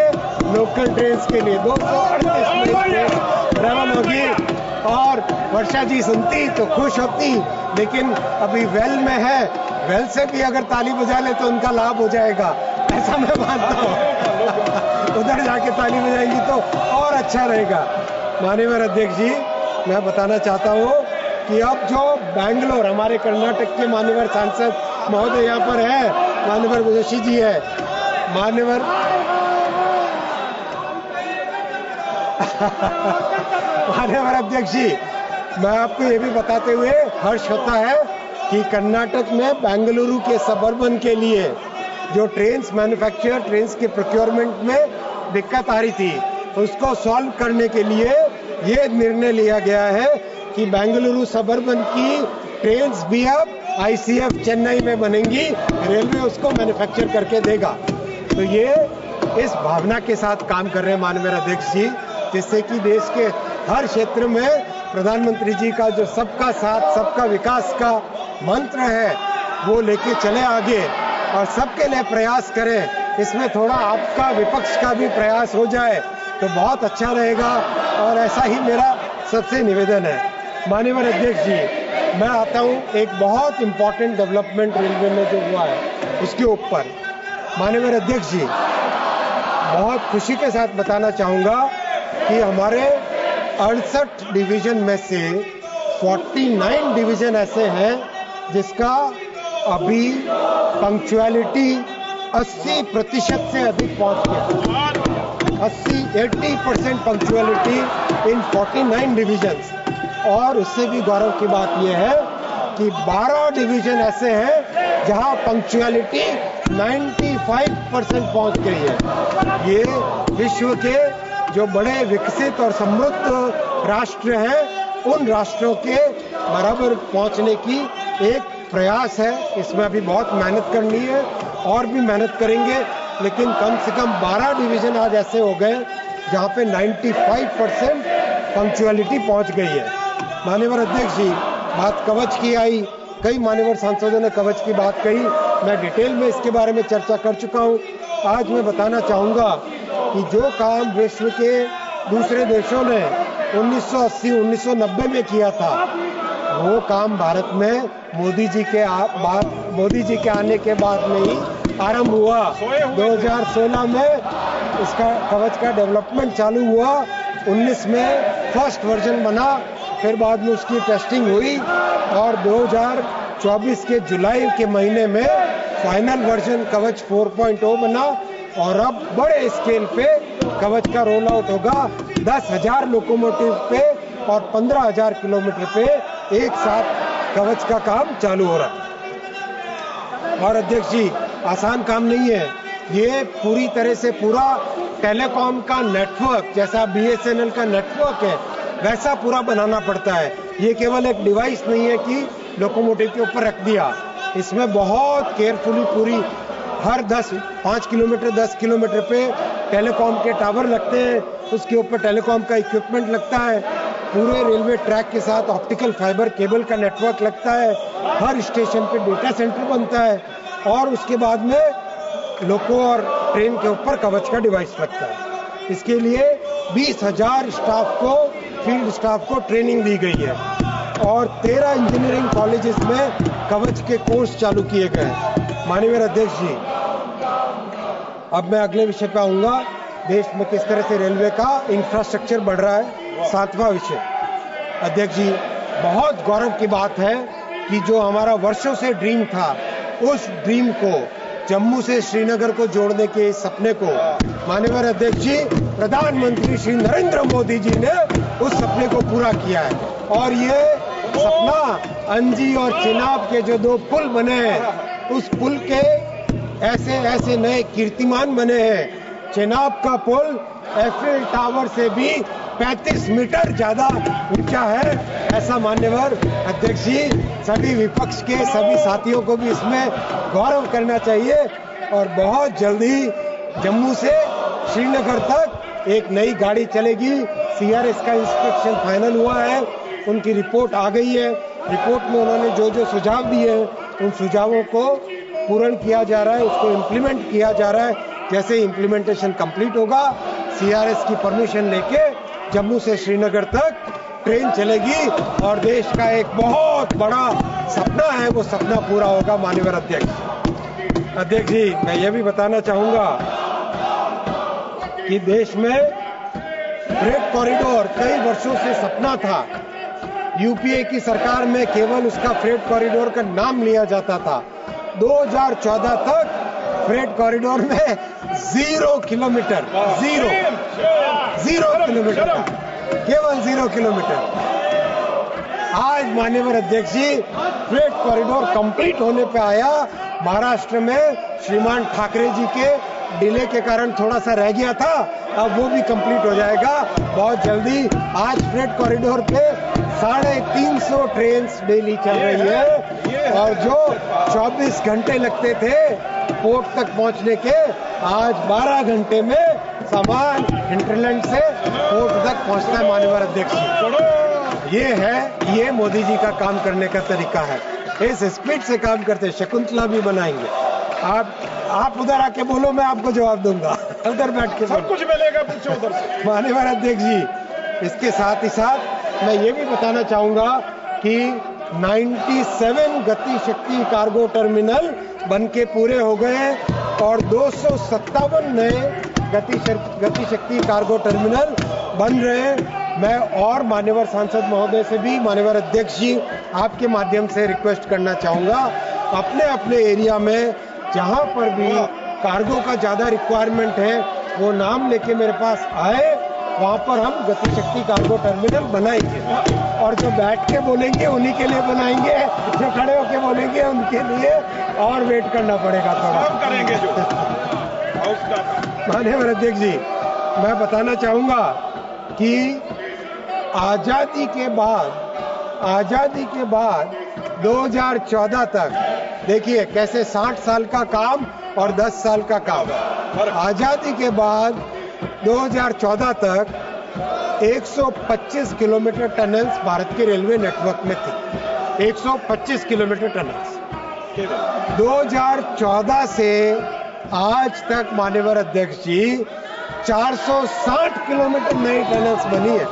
लोकल ट्रेन के लिए। 238 नई ट्रेन ट्रेवल होगी। और वर्षा जी सुनती तो खुश होती, लेकिन अभी वेल में है, वेल से भी अगर ताली बजा ले तो उनका लाभ हो जाएगा, ऐसा मैं मानता हूँ। उधर जाके ताली बजाएंगी तो और अच्छा रहेगा। माननीय अध्यक्ष जी, मैं बताना चाहता हूँ कि अब जो बैंगलोर, हमारे कर्नाटक के माननीय सांसद महोदय यहाँ पर है, माननीय जोशी जी है, माननीय माननीय अध्यक्ष जी, मैं आपको ये भी बताते हुए हर्ष होता है कि कर्नाटक में बेंगलुरु के सबअर्बन के लिए जो ट्रेन्स मैन्युफैक्चर, ट्रेन्स के प्रोक्योरमेंट में दिक्कत आ रही थी, उसको सॉल्व करने के लिए ये निर्णय लिया गया है कि बेंगलुरु सबअर्बन की ट्रेन्स भी अब आईसीएफ चेन्नई में बनेंगी, रेलवे उसको मैन्युफैक्चर करके देगा। तो ये इस भावना के साथ काम कर रहे हैं माननीय अध्यक्ष जी, जिससे कि देश के हर क्षेत्र में प्रधानमंत्री जी का जो सबका साथ सबका विकास का मंत्र है, वो लेके चले आगे और सबके लिए प्रयास करें। इसमें थोड़ा आपका, विपक्ष का भी प्रयास हो जाए तो बहुत अच्छा रहेगा और ऐसा ही मेरा सबसे निवेदन है। माननीय अध्यक्ष जी, मैं आता हूँ एक बहुत इंपॉर्टेंट डेवलपमेंट रेलवे में जो हुआ है उसके ऊपर। माननीय अध्यक्ष जी, बहुत खुशी के साथ बताना चाहूँगा कि हमारे 68 डिवीजन में से 49 डिवीजन ऐसे हैं जिसका अभी पंक्चुअलिटी 80% से अधिक पहुंच गया। 80% पंक्चुअलिटी इन 49 डिवीजन्स। और उससे भी गौरव की बात यह है कि 12 डिवीजन ऐसे हैं जहां पंक्चुअलिटी 95% पहुंच गई है। ये विश्व के जो बड़े विकसित और समृद्ध राष्ट्र हैं, उन राष्ट्रों के बराबर पहुंचने की एक प्रयास है। इसमें अभी बहुत मेहनत करनी है और भी मेहनत करेंगे, लेकिन कम से कम 12 डिवीजन आज ऐसे हो गए जहां पे 95% पंक्चुअलिटी पहुंच गई है। माननीय अध्यक्ष जी, बात कवच की आई, कई माननीय सांसदों ने कवच की बात कही, मैं डिटेल में इसके बारे में चर्चा कर चुका हूं। आज मैं बताना चाहूँगा कि जो काम विश्व के दूसरे देशों ने 1980-1990 में किया था, वो काम भारत में मोदी जी के आने के बाद में ही आरंभ हुआ। 2016 में इसका कवच का डेवलपमेंट चालू हुआ, 19 में फर्स्ट वर्जन बना, फिर बाद में उसकी टेस्टिंग हुई और 2024 के जुलाई के महीने में फाइनल वर्जन कवच 4.0 बना और अब बड़े स्केल पे कवच का रोल आउट होगा। 10,000 लोकोमोटिव पे और 15,000 किलोमीटर पे एक साथ कवच का काम चालू हो रहा है। और अध्यक्ष जी, आसान काम नहीं है ये। पूरी तरह से पूरा टेलीकॉम का नेटवर्क, जैसा BSNL का नेटवर्क है वैसा पूरा बनाना पड़ता है। ये केवल एक डिवाइस नहीं है कि लोकोमोटिव के ऊपर रख दिया, इसमें बहुत केयरफुली पूरी हर 5 किलोमीटर 10 किलोमीटर पे टेलीकॉम के टावर लगते हैं, उसके ऊपर टेलीकॉम का इक्विपमेंट लगता है, पूरे रेलवे ट्रैक के साथ ऑप्टिकल फाइबर केबल का नेटवर्क लगता है, हर स्टेशन पे डेटा सेंटर बनता है और उसके बाद में लोको और ट्रेन के ऊपर कवच का डिवाइस लगता है। इसके लिए 20,000 स्टाफ को, फील्ड स्टाफ को ट्रेनिंग दी गई है और 13 इंजीनियरिंग कॉलेजेस में कवच के कोर्स चालू किए गए हैं। माननीय अध्यक्ष जी, अब मैं अगले विषय पे आऊंगा। देश में किस तरह से रेलवे का इंफ्रास्ट्रक्चर बढ़ रहा है। 7वां विषय अध्यक्ष जी, बहुत गौरव की बात है कि जो हमारा वर्षों से ड्रीम था, उस ड्रीम को, जम्मू से श्रीनगर को जोड़ने के सपने को माननीय अध्यक्ष जी, प्रधानमंत्री श्री नरेंद्र मोदी जी ने उस सपने को पूरा किया है। और ये सपना अंजी और चिनाब के जो 2 पुल बने हैं, उस पुल के ऐसे ऐसे नए कीर्तिमान बने हैं। चिनाब का पुल एफिल टावर से भी 35 मीटर ज्यादा ऊंचा है। ऐसा मान्यवर अध्यक्ष जी, सभी विपक्ष के सभी साथियों को भी इसमें गौरव करना चाहिए। और बहुत जल्दी जम्मू से श्रीनगर तक एक नई गाड़ी चलेगी। CRS का इंस्पेक्शन फाइनल हुआ है, उनकी रिपोर्ट आ गई है। रिपोर्ट में उन्होंने जो जो सुझाव दिए हैं, उन सुझावों को पूर्ण किया जा रहा है, उसको इम्प्लीमेंट किया जा रहा है। जैसे इम्प्लीमेंटेशन कंप्लीट होगा, CRS की परमिशन लेके जम्मू से श्रीनगर तक ट्रेन चलेगी और देश का एक बहुत बड़ा सपना है, वो सपना पूरा होगा। माननीय अध्यक्ष जी, मैं ये भी बताना चाहूंगा कि देश में फ्रेट कॉरिडोर कई वर्षों से सपना था। UPA की सरकार में केवल उसका फ्रेट कॉरिडोर का नाम लिया जाता था। 2014 तक फ्रेट कॉरिडोर में 0 किलोमीटर, 0 किलोमीटर, केवल 0 किलोमीटर। आज माननीय अध्यक्ष जी, फ्रेट कॉरिडोर कंप्लीट होने पे आया। महाराष्ट्र में श्रीमान ठाकरे जी के डिले के कारण थोड़ा सा रह गया था, अब वो भी कंप्लीट हो जाएगा बहुत जल्दी। आज फ्रेट कॉरिडोर पे 350 ट्रेन डेली चल रही है और जो 24 घंटे लगते थे पोर्ट तक पहुंचने के, आज 12 घंटे में सामान हिंटरलैंड से पोर्ट तक पहुंचता है। माननीय अध्यक्ष जी, ये मोदी जी का काम करने का तरीका है। इस स्पीड से काम करते, शकुंतला भी बनाएंगे। आप उधर आके बोलो, मैं आपको जवाब दूंगा। उधर बैठ के सब कुछ मिलेगा, पूछो उधर से। माननीय अध्यक्ष जी, इसके साथ ही साथ मैं ये भी बताना चाहूंगा कि 97 गति शक्ति कार्गो टर्मिनल बनके पूरे हो गए और 257 नए गति शक्ति कार्गो टर्मिनल बन रहे हैं। मैं और मान्यवर सांसद महोदय से भी, मान्यवर अध्यक्ष जी, आपके माध्यम से रिक्वेस्ट करना चाहूंगा, अपने अपने एरिया में जहां पर भी कार्गो का ज्यादा रिक्वायरमेंट है वो नाम लेके मेरे पास आए, वहां पर हम गति शक्ति कार्गो टर्मिनल बनाएंगे। और जो बैठ के बोलेंगे उन्हीं के लिए बनाएंगे, जो खड़े होके बोलेंगे उनके लिए और वेट करना पड़ेगा थोड़ा। सब करेंगे जो माननीय अध्यक्ष जी, मैं बताना चाहूंगा कि आजादी के बाद 2014 तक देखिए कैसे 60 साल का काम और 10 साल का काम। आजादी के बाद 2014 तक 125 किलोमीटर टनल्स भारत के रेलवे नेटवर्क में थी। 125 किलोमीटर टनल्स 2014 से आज तक माननीय अध्यक्ष जी 460 किलोमीटर नई टनल्स बनी है।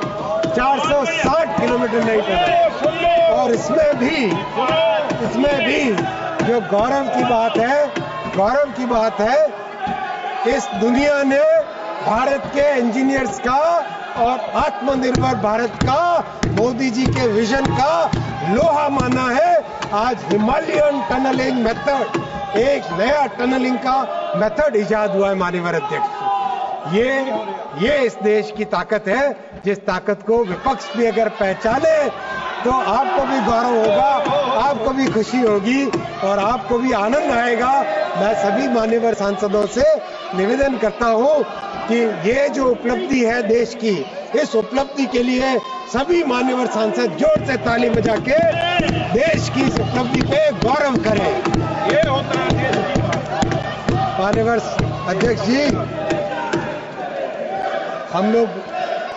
460 किलोमीटर नई टनल। और इसमें भी जो गौरव की बात है, इस दुनिया ने भारत के इंजीनियर्स का और आत्मनिर्भर भारत का, मोदी जी के विजन का लोहा माना है आज हिमालयन टनलिंग मेथड, एक नया टनलिंग का मेथड इजाद हुआ है माननीय अध्यक्ष। ये इस देश की ताकत है, जिस ताकत को विपक्ष भी अगर पहचाने तो आपको भी गौरव होगा, आपको भी खुशी होगी और आपको भी आनंद आएगा। मैं सभी मान्यवर सांसदों से निवेदन करता हूं कि ये जो उपलब्धि है देश की, इस उपलब्धि के लिए सभी मान्यवर सांसद जोर से ताली बजा के देश की इस उपलब्धि पे गौरव करें। ये होता है देश की बात। मान्यवर अध्यक्ष जी,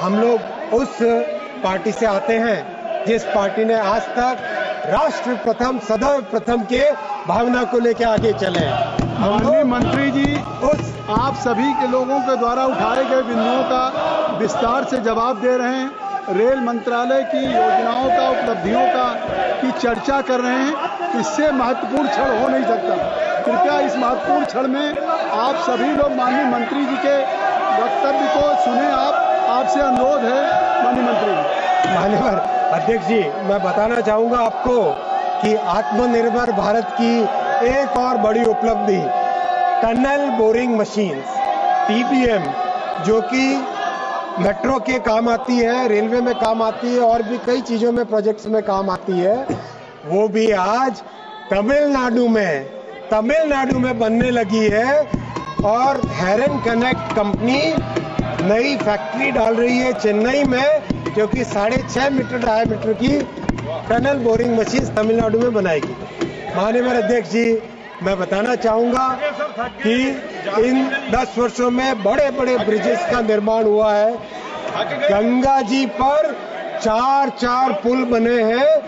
हम लोग उस पार्टी से आते हैं जिस पार्टी ने आज तक राष्ट्र प्रथम सदैव प्रथम के भावना को लेकर आगे चले। माननीय मंत्री जी, आप सभी के लोगों के द्वारा उठाए गए बिंदुओं का विस्तार से जवाब दे रहे हैं। रेल मंत्रालय की योजनाओं का, उपलब्धियों की चर्चा कर रहे हैं। इससे महत्वपूर्ण क्षण हो नहीं सकता। कृपया इस महत्वपूर्ण क्षण में आप सभी लोग माननीय मंत्री जी के वक्तव्य को सुने। आपसे अनुरोध है माननीय मंत्री जी। माननीय अध्यक्ष जी, मैं बताना चाहूंगा आपको कि आत्मनिर्भर भारत की एक और बड़ी उपलब्धि टनल बोरिंग मशीन्स TBM, जो कि मेट्रो के काम आती है, रेलवे में काम आती है और भी कई चीजों में, प्रोजेक्ट्स में काम आती है, वो भी आज तमिलनाडु में बनने लगी है। और हेरन कनेक्ट कंपनी नई फैक्ट्री डाल रही है चेन्नई में, क्योंकि 6.5 मीटर डायमीटर की टनल बोरिंग मशीन तमिलनाडु में बनाएगी। माननीय अध्यक्ष जी, मैं बताना चाहूंगा कि इन 10 वर्षों में बड़े बड़े ब्रिजेस का निर्माण हुआ है। गंगा जी पर 4 पुल बने हैं,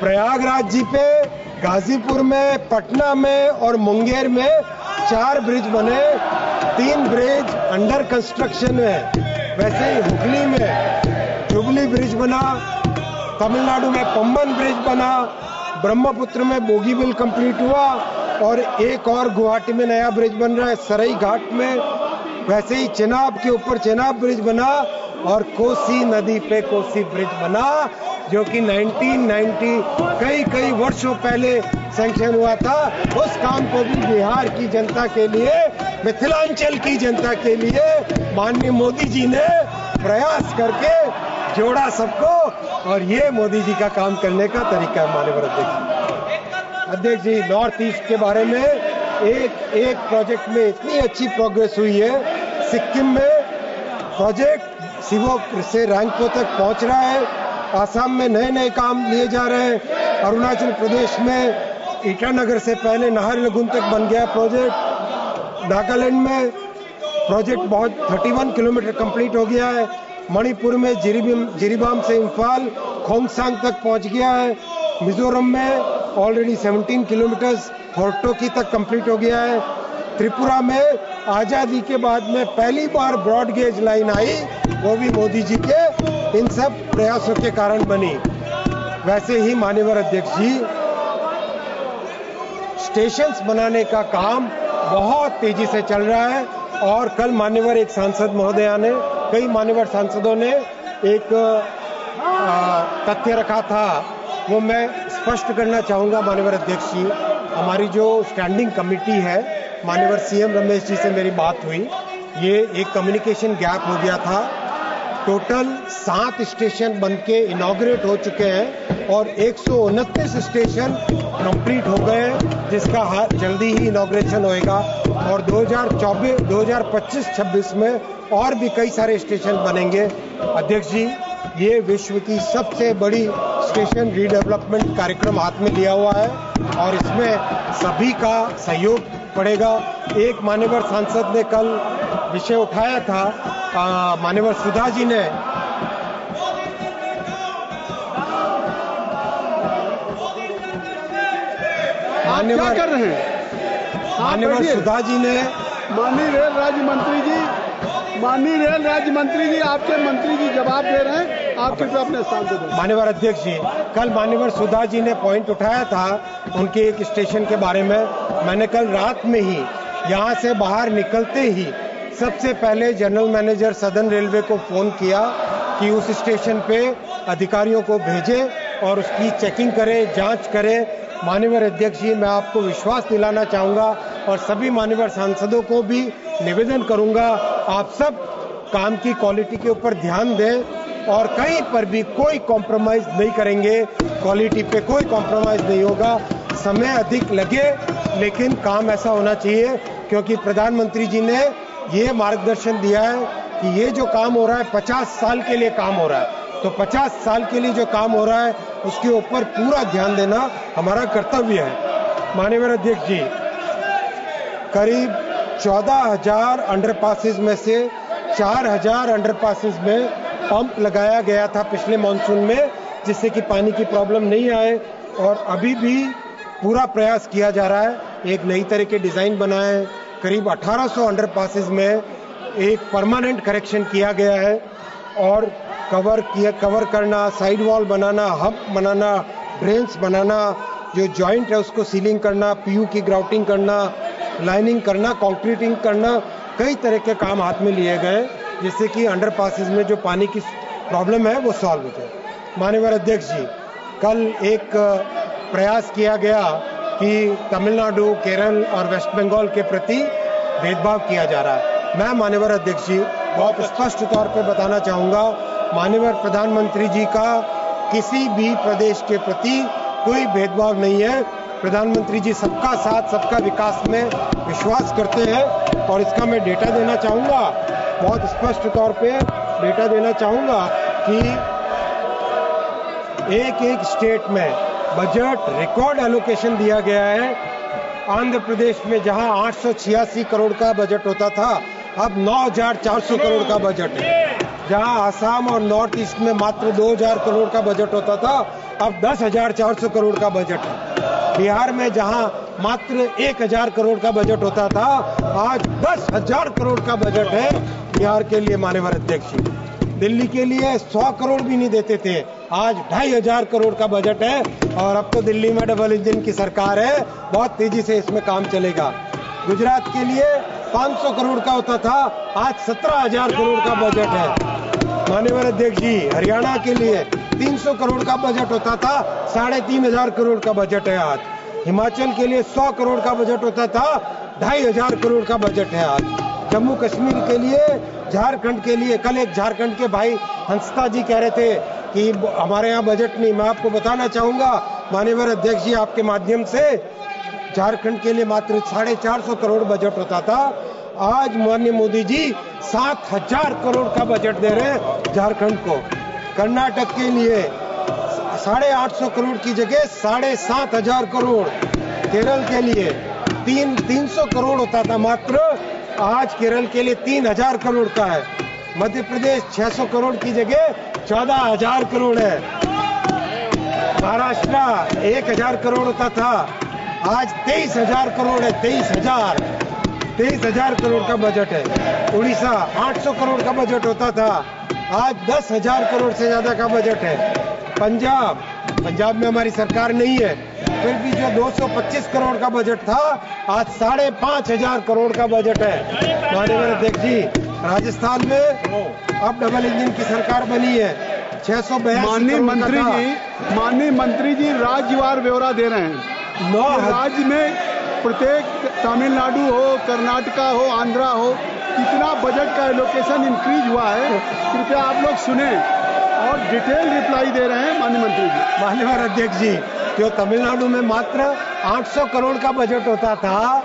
प्रयागराज जी पे, गाजीपुर में, पटना में और मुंगेर में 4 ब्रिज बने, 3 ब्रिज अंडर कंस्ट्रक्शन है। वैसे ही हुगली में जुबली ब्रिज बना, तमिलनाडु में पंबन ब्रिज बना, ब्रह्मपुत्र में बोगीबिल कंप्लीट हुआ और एक और गुवाहाटी में नया ब्रिज बन रहा है सरई घाट में। वैसे ही चेनाब के ऊपर चेनाब ब्रिज बना और कोसी नदी पे कोसी ब्रिज बना, जो कि 1990 कई वर्षों पहले सैंक्शन हुआ था। उस काम को भी बिहार की जनता के लिए, मिथिलांचल की जनता के लिए माननीय मोदी जी ने प्रयास करके जोड़ा सबको, और ये मोदी जी का काम करने का तरीका है। माननीय अध्यक्ष जी, नॉर्थ ईस्ट के बारे में एक प्रोजेक्ट में इतनी अच्छी प्रोग्रेस हुई है। सिक्किम में प्रोजेक्ट सिवोक से रैंकपो तक पहुंच रहा है। आसाम में नए काम लिए जा रहे हैं। अरुणाचल प्रदेश में ईटानगर से पहले नाहरलगुन तक बन गया प्रोजेक्ट। नागालैंड में प्रोजेक्ट बहुत 31 किलोमीटर कंप्लीट हो गया है। मणिपुर में जिरीबाम से इम्फाल खोंगसांग तक पहुंच गया है। मिजोरम में ऑलरेडी 17 किलोमीटर्स होर्टोकी तक कंप्लीट हो गया है। त्रिपुरा में आजादी के बाद में पहली बार ब्रॉड गेज लाइन आई, वो भी मोदी जी के इन सब प्रयासों के कारण बनी। वैसे ही माननीय अध्यक्ष जी, स्टेशंस बनाने का काम बहुत तेजी से चल रहा है। और कल मान्यवर एक सांसद महोदया ने, कई मान्यवर सांसदों ने एक तथ्य रखा था, वो मैं स्पष्ट करना चाहूंगा मान्यवर अध्यक्ष जी। हमारी जो स्टैंडिंग कमेटी है, मान्यवर CM रमेश जी से मेरी बात हुई, ये एक कम्युनिकेशन गैप हो गया था। टोटल 7 स्टेशन बनके इनॉग्रेट हो चुके हैं और 129 स्टेशन कंप्लीट हो गए हैं, जिसका जल्दी ही इनॉग्रेशन होएगा। और 2025-26 में और भी कई सारे स्टेशन बनेंगे। अध्यक्ष जी, ये विश्व की सबसे बड़ी स्टेशन रीडेवलपमेंट कार्यक्रम हाथ में लिया हुआ है और इसमें सभी का सहयोग पड़ेगा। एक मान्यवर सांसद ने कल विषय उठाया था, मान्यवर सुधा जी ने, क्या कर रहे हैं मान्यवर सुधा जी ने, माननीय रेल राज्य मंत्री जी, आपके मंत्री जी जवाब दे रहे हैं, आप कृपया अपने स्थान से दें। मान्यवर अध्यक्ष जी, कल मान्यवर सुधा जी ने पॉइंट उठाया था उनके एक स्टेशन के बारे में। मैंने कल रात में ही यहाँ से बाहर निकलते ही सबसे पहले जनरल मैनेजर सदर्न रेलवे को फोन किया कि उस स्टेशन पे अधिकारियों को भेजें और उसकी चेकिंग करें, जांच करें। माननीय अध्यक्ष जी, मैं आपको विश्वास दिलाना चाहूँगा और सभी माननीय सांसदों को भी निवेदन करूँगा, आप सब काम की क्वालिटी के ऊपर ध्यान दें और कहीं पर भी कोई कॉम्प्रोमाइज़ नहीं करेंगे, क्वालिटी पे कोई कॉम्प्रोमाइज़ नहीं होगा। समय अधिक लगे लेकिन काम ऐसा होना चाहिए, क्योंकि प्रधानमंत्री जी ने ये मार्गदर्शन दिया है कि ये जो काम हो रहा है 50 साल के लिए काम हो रहा है, तो 50 साल के लिए जो काम हो रहा है उसके ऊपर पूरा ध्यान देना हमारा कर्तव्य है। माननीय अध्यक्ष जी, करीब 14,000 अंडरपासेस में से 4,000 अंडरपासेस में पंप लगाया गया था पिछले मानसून में, जिससे कि पानी की प्रॉब्लम नहीं आए, और अभी भी पूरा प्रयास किया जा रहा है। एक नई तरह के डिज़ाइन बनाए, करीब 1800 अंडरपासेस में एक परमानेंट करेक्शन किया गया है और कवर करना, साइड वॉल बनाना, हब बनाना, ड्रेन्स बनाना, जो जॉइंट है उसको सीलिंग करना, पीयू की ग्राउटिंग करना, लाइनिंग करना, कंक्रीटिंग करना, कई तरह के काम हाथ में लिए गए जिससे कि अंडरपासेस में जो पानी की प्रॉब्लम है वो सॉल्व हो जाए। माननीय अध्यक्ष जी, कल एक प्रयास किया गया कि तमिलनाडु, केरल और वेस्ट बंगाल के प्रति भेदभाव किया जा रहा है। मैं माननीय अध्यक्ष जी बहुत स्पष्ट तौर पे बताना चाहूँगा, माननीय प्रधानमंत्री जी का किसी भी प्रदेश के प्रति कोई भेदभाव नहीं है। प्रधानमंत्री जी सबका साथ, सबका विकास में विश्वास करते हैं और इसका मैं डेटा देना चाहूँगा, बहुत स्पष्ट तौर पे डेटा देना चाहूँगा कि एक एक स्टेट में बजट रिकॉर्ड एलोकेशन दिया गया है। आंध्र प्रदेश में जहां 886 करोड़ का बजट होता था, अब 9,400 करोड़ का बजट है। जहां आसाम और नॉर्थ ईस्ट में मात्र 2,000 करोड़ का बजट होता था, अब 10,400 करोड़ का बजट है। बिहार में जहां मात्र 1,000 करोड़ का बजट होता था, आज 10,000 करोड़ का बजट है बिहार के लिए। माननीय अध्यक्ष जी, दिल्ली के लिए 100 करोड़ भी नहीं देते थे, आज 2,500 करोड़ का बजट है और अब तो दिल्ली में डबल इंजन की सरकार है, बहुत तेजी से इसमें काम चलेगा। गुजरात के लिए 500 करोड़ का होता था, आज 17,000 करोड़ का बजट है। माननीय अध्यक्ष जी, हरियाणा के लिए 300 करोड़ का बजट होता था, 3,500 करोड़ का बजट है आज। हिमाचल के लिए 100 करोड़ का बजट होता था, 2,500 करोड़ का बजट है आज। जम्मू कश्मीर के लिए, झारखंड के लिए, कल एक झारखंड के भाई हंसता जी कह रहे थे कि हमारे यहाँ बजट नहीं। मैं आपको बताना चाहूंगा माननीय अध्यक्ष जी, आपके माध्यम से, झारखंड के लिए मात्र 450 करोड़ बजट होता था, आज माननीय मोदी जी 7,000 करोड़ का बजट दे रहे हैं झारखंड को। कर्नाटक के लिए 850 करोड़ की जगह 7,500 करोड़। केरल के लिए 300 करोड़ होता था मात्र, आज केरल के लिए 3,000 करोड़ का है। मध्य प्रदेश 600 करोड़ की जगह 14,000 करोड़ है। महाराष्ट्र 1,000 करोड़ होता था, आज 23,000 करोड़ है। 23,000 करोड़ का बजट है। उड़ीसा 800 करोड़ का बजट होता था, आज 10,000 करोड़ से ज्यादा का बजट है। पंजाब में हमारी सरकार नहीं है, फिर भी जो 225 करोड़ का बजट था, आज 5,500 करोड़ का बजट है। माननीय अध्यक्ष जी, राजस्थान में अब डबल इंजन की सरकार बनी है, 682। माननीय मंत्री जी राज्यवार ब्यौरा दे रहे हैं। 9 राज्य में, प्रत्येक तमिलनाडु हो, कर्नाटका हो, आंध्रा हो, कितना बजट का एलोकेशन इंक्रीज हुआ है, कृपया आप लोग सुने और डिटेल रिप्लाई दे रहे हैं माननीय मंत्री जी। माननीय अध्यक्ष जी, जो तमिलनाडु में मात्र 800 करोड़ का बजट होता था,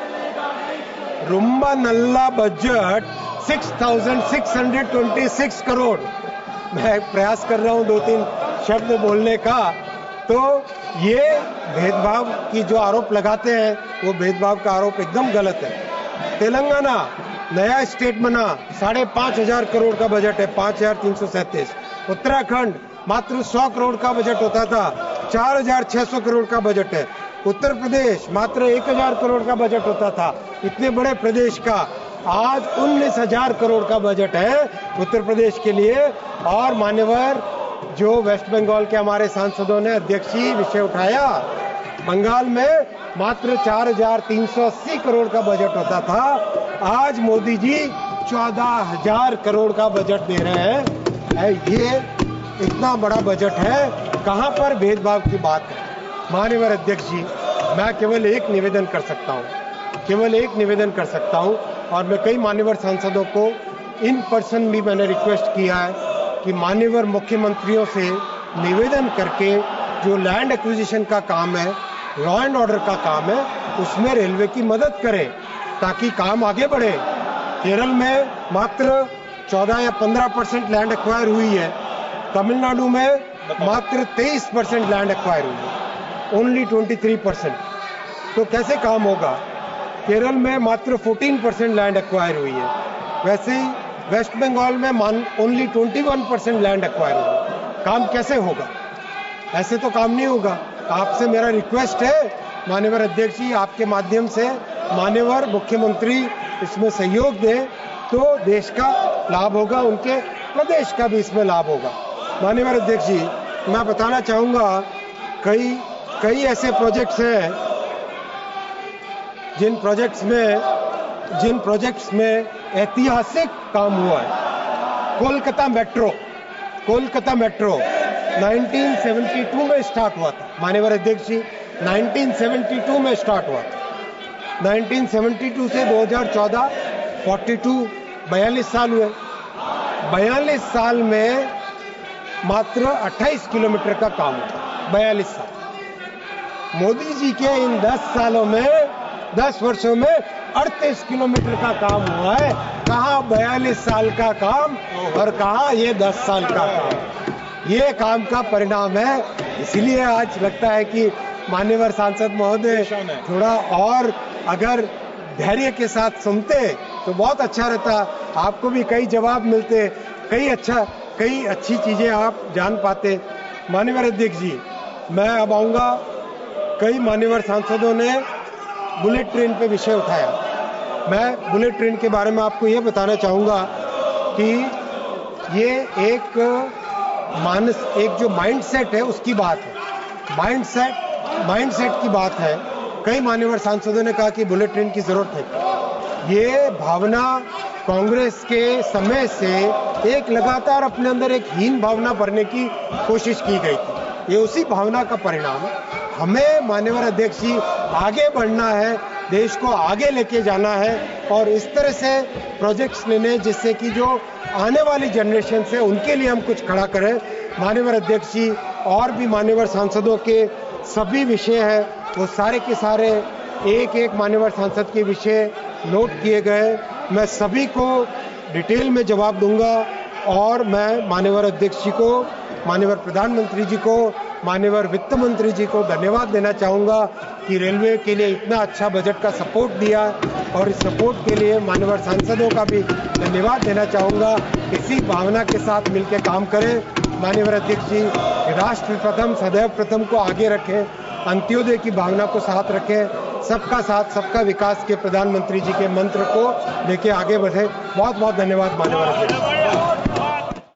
रुम्बा नल्ला बजट 6,626 करोड़। मैं प्रयास कर रहा हूं 2-3 शब्द बोलने का, तो ये भेदभाव की जो आरोप लगाते हैं, वो भेदभाव का आरोप एकदम गलत है। तेलंगाना नया स्टेट बना, 5,500 करोड़ का बजट है, 5,337। उत्तराखंड मात्र 100 करोड़ का बजट होता था, 4,600 करोड़ का बजट है। उत्तर प्रदेश मात्र 1,000 करोड़ का बजट होता था, इतने बड़े प्रदेश का आज 19,000 करोड़ का बजट है उत्तर प्रदेश के लिए। और मान्यवर जो वेस्ट बंगाल के हमारे सांसदों ने अध्यक्षीय विषय उठाया, बंगाल में मात्र 4,380 करोड़ का बजट होता था, आज मोदी जी 14,000 करोड़ का बजट दे रहे हैं। ये इतना बड़ा बजट है, कहाँ पर भेदभाव की बात है? माननीय अध्यक्ष जी, मैं केवल एक निवेदन कर सकता हूँ, और मैं कई माननीय सांसदों को इन पर्सन भी मैंने रिक्वेस्ट किया है कि माननीय मुख्यमंत्रियों से निवेदन करके जो लैंड एक्विजिशन का काम है, लॉ एंड ऑर्डर का काम है, उसमें रेलवे की मदद करें ताकि काम आगे बढ़े। केरल में मात्र 14 या 15% लैंड एक्वायर हुई है, तमिलनाडु में मात्र 23% लैंड एक्वायर हुई है, ओनली 23%। तो कैसे काम होगा? केरल में मात्र 14% लैंड एक्वायर हुई है, वैसे ही वेस्ट बंगाल में ओनली 21% लैंड एक्वायर हुई है। काम कैसे होगा? ऐसे तो काम नहीं होगा। आपसे मेरा रिक्वेस्ट है माननीय अध्यक्ष जी, आपके माध्यम से माननीय मुख्यमंत्री इसमें सहयोग दें तो देश का लाभ होगा, उनके प्रदेश का भी इसमें लाभ होगा। माननीय अध्यक्ष जी, मैं बताना चाहूँगा कई ऐसे प्रोजेक्ट्स हैं जिन प्रोजेक्ट्स में ऐतिहासिक काम हुआ है। कोलकाता मेट्रो 1972 में स्टार्ट हुआ था। माननीय अध्यक्ष जी, 1972 में स्टार्ट हुआ था। 1972 से 2014 42 साल हुए। 42 साल में मात्र 28 किलोमीटर का काम हुआ। 42 साल। मोदी जी के इन 10 वर्षों में 38 किलोमीटर का काम हुआ है। कहाँ 42 साल का काम और कहाँ ये 10 साल का काम। ये काम का परिणाम है। इसलिए आज लगता है कि माननीय सांसद महोदय थोड़ा और अगर धैर्य के साथ सुनते तो बहुत अच्छा रहता। आपको भी कई जवाब मिलते, कई अच्छी चीजें आप जान पाते। माननीय अध्यक्ष जी, मैं अब आऊंगा। कई माननीय सांसदों ने बुलेट ट्रेन पे विषय उठाया। मैं बुलेट ट्रेन के बारे में आपको ये बताना चाहूँगा कि ये एक जो माइंडसेट है उसकी बात है। माइंडसेट की बात है। कई माननीय सांसदों ने कहा कि बुलेट ट्रेन की जरूरत है। ये भावना कांग्रेस के समय से एक लगातार अपने अंदर एक हीन भावना भरने की कोशिश की गई थी। ये उसी भावना का परिणाम है। हमें माननीय अध्यक्ष जी आगे बढ़ना है, देश को आगे लेके जाना है और इस तरह से प्रोजेक्ट्स लेने जिससे कि जो आने वाली जनरेशन से उनके लिए हम कुछ खड़ा करें। माननीय अध्यक्ष जी, और भी माननीय सांसदों के सभी विषय है वो सारे के सारे एक माननीय सांसद के विषय नोट किए गए। मैं सभी को डिटेल में जवाब दूंगा और मैं माननीय अध्यक्ष जी को, माननीय प्रधानमंत्री जी को, माननीय वित्त मंत्री जी को धन्यवाद देना चाहूँगा कि रेलवे के लिए इतना अच्छा बजट का सपोर्ट दिया और इस सपोर्ट के लिए माननीय सांसदों का भी धन्यवाद देना चाहूँगा। इसी भावना के साथ मिलकर काम करें। माननीय अध्यक्ष जी, राष्ट्र प्रथम सदैव प्रथम को आगे रखें, अंत्योदय की भावना को साथ रखें, सबका साथ सबका विकास के प्रधानमंत्री जी के मंत्र को लेके आगे बढ़े। बहुत बहुत धन्यवाद माननीय अध्यक्ष।